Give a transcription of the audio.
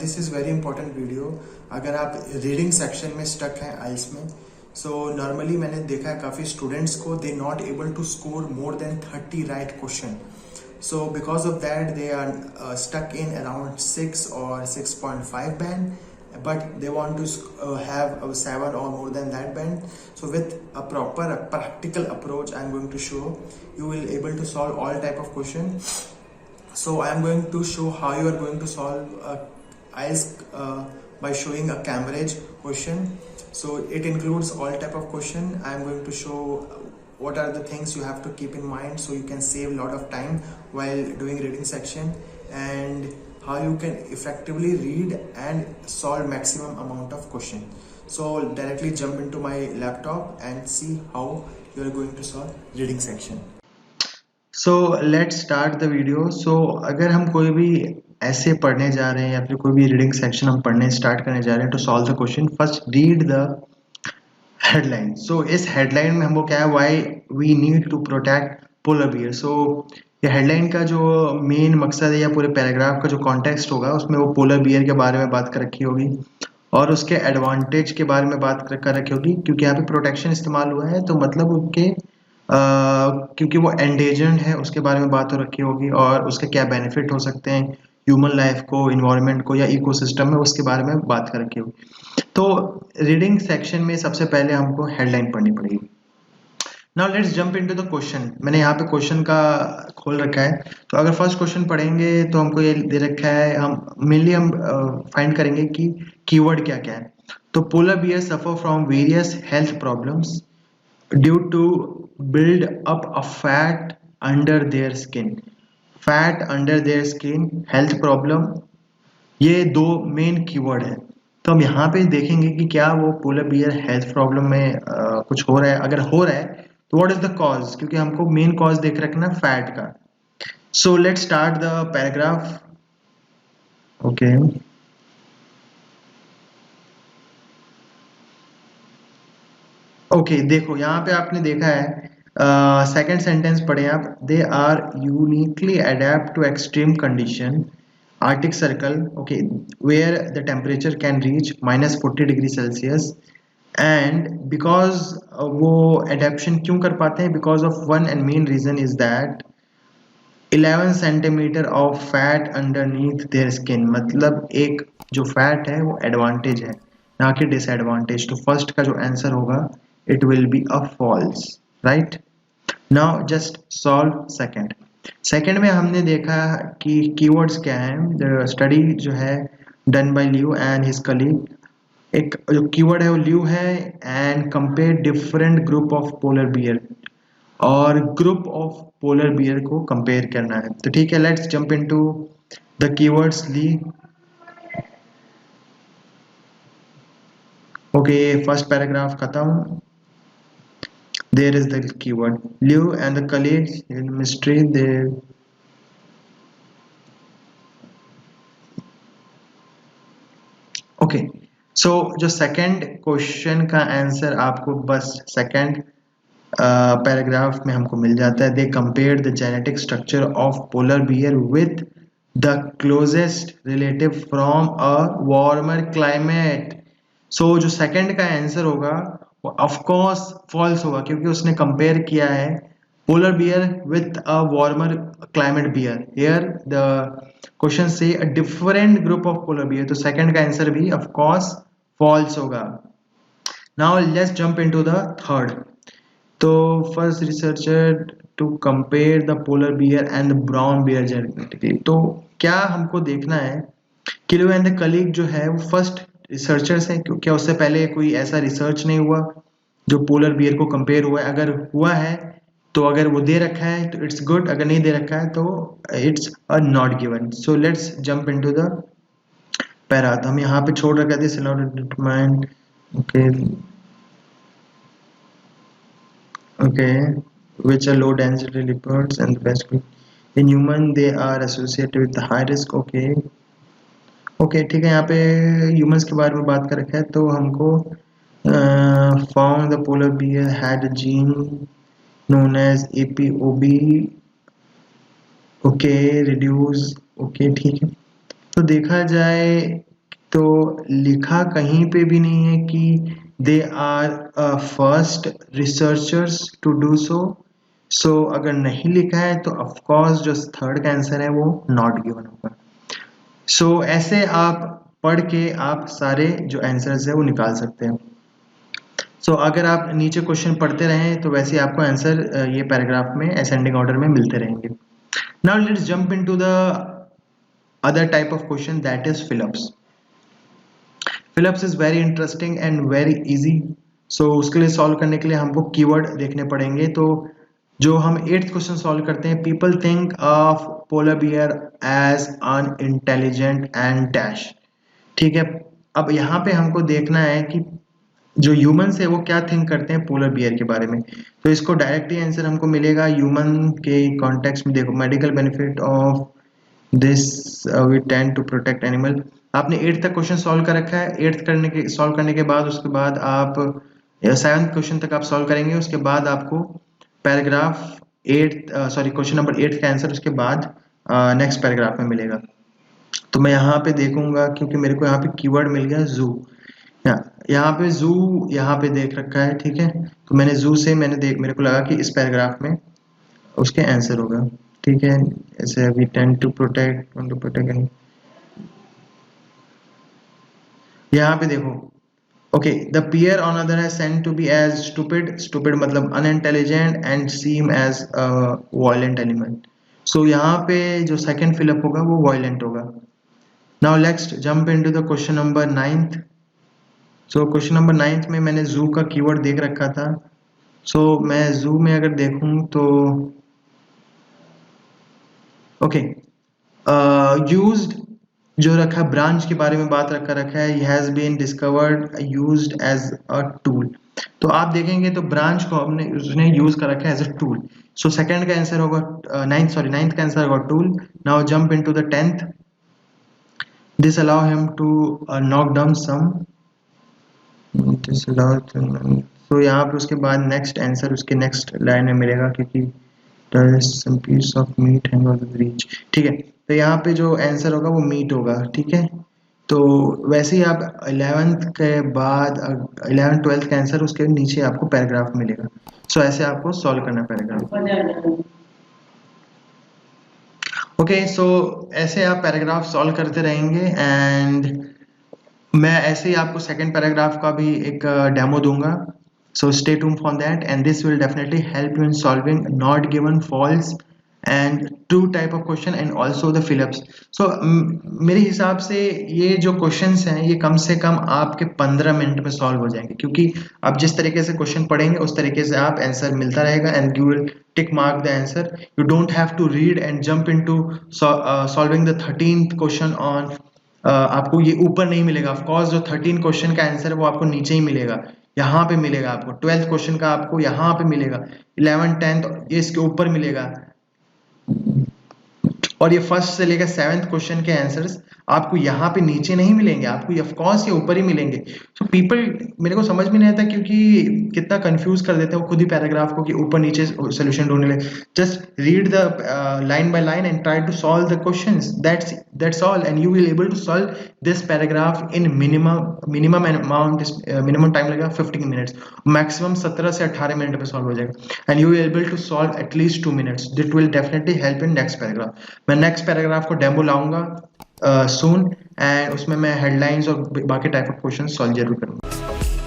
This is very important video अगर आप reading section में स्टक हैं आइल्स में। सो नॉर्मली मैंने देखा है काफ़ी स्टूडेंट्स को they not able to score more than 30 right question. So because of that they are stuck in around 6 or 6.5 band, but they want to have a 7 or more than that band. So with a proper practical approach I'm going to show you will able to solve all type of question. So I am going to show how you are going to solve IELTS by showing a Cambridge question. So it includes all type of question. I am going to show what are the things you have to keep in mind so you can save a lot of time while doing reading section, and how you can effectively read and solve maximum amount of question. So directly jump into my laptop and see how you are going to solve reading section. So let's start the video. So अगर हम कोई भी ऐसे पढ़ने जा रहे हैं या फिर कोई भी रीडिंग सेक्शन हम पढ़ने स्टार्ट करने जा रहे हैं तो solve the question first read the headline. So इस हेडलाइन में हमको क्या है, why we need to protect polar bear. So ये हेडलाइन का जो मेन मकसद है या पूरे पैराग्राफ का जो कॉन्टेक्स्ट होगा उसमें वो पोलर बियर के बारे में बात कर रखी होगी और उसके एडवांटेज के बारे में बात कर रखी होगी, क्योंकि यहाँ पे प्रोटेक्शन इस्तेमाल हुआ है तो मतलब उनके क्योंकि वो एंडेजर्ड है उसके बारे में बात हो रखी होगी और उसके क्या बेनिफिट हो सकते हैं ह्यूमन लाइफ को, इन्वायरमेंट को या इकोसिस्टम में, उसके बारे में बात कर रखी होगी। तो रीडिंग सेक्शन में सबसे पहले हमको हेडलाइन पढ़नी पड़ेगी। Now let's jump into the question. मैंने यहाँ पे क्वेश्चन का खोल रखा है, तो अगर फर्स्ट क्वेश्चन पढ़ेंगे तो हमको ये दे रखा है, हम मेनली फाइंड करेंगे कि कीवर्ड क्या क्या है। तो polar bear suffer from various health problems due to build up a fat under their skin. Fat under their skin, health problem, ये दो मेन कीवर्ड है। तो हम यहाँ पे देखेंगे कि क्या वो पोलर बियर हेल्थ प्रॉब्लम में कुछ हो रहा है। अगर हो रहा है तो व्हाट इज द कॉज, क्योंकि हमको मेन कॉज देख रखना फैट का। So let's start the paragraph. Okay okay देखो यहाँ पे आपने देखा है सेकेंड सेंटेंस पढ़े आप, they are uniquely adept to extreme condition arctic circle, okay, where the temperature can reach -40 degree Celsius. And because वो एडेप्शन क्यों कर पाते हैं, because of one and main reason is that 11 centimetre of fat underneath their skin. मतलब एक जो fat है वो एडवांटेज है ना कि डिसएडवांटेज। तो फर्स्ट का जो आंसर होगा it will be a false, right? Now just solve second में हमने देखा कि keywords क्या हैं। the study जो है done by Liu and his colleague, एक जो keyword है वो Liu है, and compare different group of polar bear, और group of polar bear को compare करना है। तो ठीक है, let's jump into the keywords Liu। okay, first paragraph खत्म। There is the keyword. Liu and the colleagues in mystery, they okay. So जो second question का आंसर आपको बस सेकंड पैराग्राफ में हमको मिल जाता है। They compare the genetic structure of polar bear with the closest relative from a warmer climate. So जो सेकंड का आंसर होगा ऑफ कोर्स फॉल्स होगा, क्योंकि उसने कंपेयर किया है polar bear with a warmer climate bear. Here the question से a different group of polar bear, तो सेकंड का आंसर भी ऑफ कोर्स फॉल्स होगा। Now let's jump into the third. तो first researcher to compare the polar bear and the brown bear genetically. तो क्या हमको देखना है कि लियू एंड द कलीग जो है वो फर्स्ट रिसर्चर्स हैं, क्या उससे पहले कोई ऐसा रिसर्च नहीं हुआ जो पोलर बियर को कंपेयर हुआ है। अगर हुआ है तो अगर वो दे रखा है तो इट्स गुड, अगर नहीं दे रखा है तो it's a not given. So let's jump into the para. तो हम यहाँ पे छोड़ रखा था okay okay which are low density lipids and basically in human they are associated with the high risk। Okay ठीक है, यहाँ पे ह्यूमंस के बारे में बात कर रखा है। तो हमको found the polar bear had a gene known as APOB, okay reduce, okay ठीक है। तो देखा जाए तो लिखा कहीं पे भी नहीं है कि they are first researchers to do so. So अगर नहीं लिखा है तो ऑफकोर्स जो थर्ड का आंसर है वो नॉट गिवन होगा। सो ऐसे आप पढ़ के आप सारे जो आंसर्स है वो निकाल सकते हैं। सो अगर आप नीचे क्वेश्चन पढ़ते रहें तो वैसे आपको आंसर ये पैराग्राफ में असेंडिंग ऑर्डर में मिलते रहेंगे। Now let's jump into the other type of question that is fill ups. Fill ups is very interesting and very easy. So उसके लिए सॉल्व करने के लिए हमको कीवर्ड देखने पड़ेंगे। तो जो हम 8th क्वेश्चन सॉल्व करते हैं, people think of polar bear as unintelligent and dash. ठीक है, अब यहाँ पे हमको देखना है कि जो ह्यूमंस है वो क्या थिंक करते हैं पोलर बियर के बारे में। तो इसको डायरेक्टली आंसर हमको मिलेगा ह्यूमन के कॉन्टेक्स्ट में। देखो, medical benefit of this we tend to protect animal. आपने 8th तक क्वेश्चन सॉल्व कर रखा है। 8th सॉल्व करने के बाद उसके बाद आप 7th क्वेश्चन तक आप सॉल्व करेंगे। उसके बाद आपको पैराग्राफ 8 क्वेश्चन नंबर 8 का आंसर उसके बाद नेक्स्ट पैराग्राफ में मिलेगा। तो मैं यहाँ पे देखूंगा क्योंकि मेरे को यहाँ पे कीवर्ड मिल गया जू। यहाँ पे जू यहाँ पे देख रखा है, ठीक है। तो मैंने जू से मेरे को लगा कि इस पैराग्राफ में उसके आंसर होगा, ठीक है। ऐसे वी टेंड टू प्रोटेक्ट यहाँ पे देखो, okay, the bear on other है said to be as stupid. Stupid मतलब unintelligent and seem as violent element. So यहाँ पे जो सेकंड फिलअप होगा वो वायलेंट होगा। Now next jump into the question number 9th। So question number 9th में मैंने जू का कीवर्ड देख रखा था। सो मैं जू में अगर देखूं तो ओके, यूज्ड जो रखा, ब्रांच के बारे में बात रखा है, has been discovered used as a tool. तो आप देखेंगे तो ब्रांच को उसने यूज कर रखा है as a tool. So second का आंसर होगा नाइन्थ का आंसर होगा tool. Now jump into the 10th। This allow him to knock down some. तो यहाँ पे उसके बाद नेक्स्ट आंसर उसके नेक्स्ट लाइन में मिलेगा, क्योंकि some piece of meat hang on the bridge। ठीक है, तो यहाँ पे जो आंसर होगा वो मीट होगा, ठीक है। तो वैसे ही आप 11th के बाद 11th 12th का आंसर उसके नीचे आपको पैराग्राफ मिलेगा। सो ऐसे आपको सॉल्व करना पैराग्राफ। ओके, सो ऐसे आप पैराग्राफ सॉल्व करते रहेंगे एंड मैं ऐसे ही आपको सेकंड पैराग्राफ का भी एक डेमो दूंगा। So stay tuned for that, and this will definitely help you in solving not given, false and true type of question and also the fill-ups. So मेरे हिसाब से ये जो क्वेश्चंस हैं ये कम से कम आपके 15 मिनट में सॉल्व हो जाएंगे, क्योंकि आप जिस तरीके से क्वेश्चन पढ़ेंगे उस तरीके से आप आंसर मिलता रहेगा and you will tick mark the answer. You don't have to read and jump into solving the 13th question on. आपको ये ऊपर नहीं मिलेगा, ऑफ कोर्स जो 13 क्वेश्चन का आंसर है वो आपको नीचे ही मिलेगा, यहाँ पे मिलेगा आपको। 12th क्वेश्चन का आपको यहाँ पे मिलेगा, 11th 10th ये इसके ऊपर मिलेगा, और ये फर्स्ट से लेकर 7th क्वेश्चन के आंसर्स आपको यहाँ पे नीचे नहीं मिलेंगे, आपको ऑफ कोर्स ये ऊपर ही मिलेंगे। सो पीपल, मेरे को समझ में नहीं आता क्योंकि कितना कंफ्यूज कर देते हैं वो खुद ही पैराग्राफ को कि ऊपर नीचे सोल्यूशन ढूंढने लगे। Just read the line by line and try to solve the questions, that's all, and you will able to solve this paragraph in minimum time लगेगा 15 मिनट्स, मैक्सिमम 17 से 18 मिनट में सॉल्व हो जाएगा, and you will able to solve at least 2 minutes. That will definitely help in next paragraph. मैं next paragraph को demo लाऊंगा soon, and उसमें मैं हेडलाइंस और बाकी टाइप ऑफ क्वेश्चन सॉल्व जरूर करूंगा।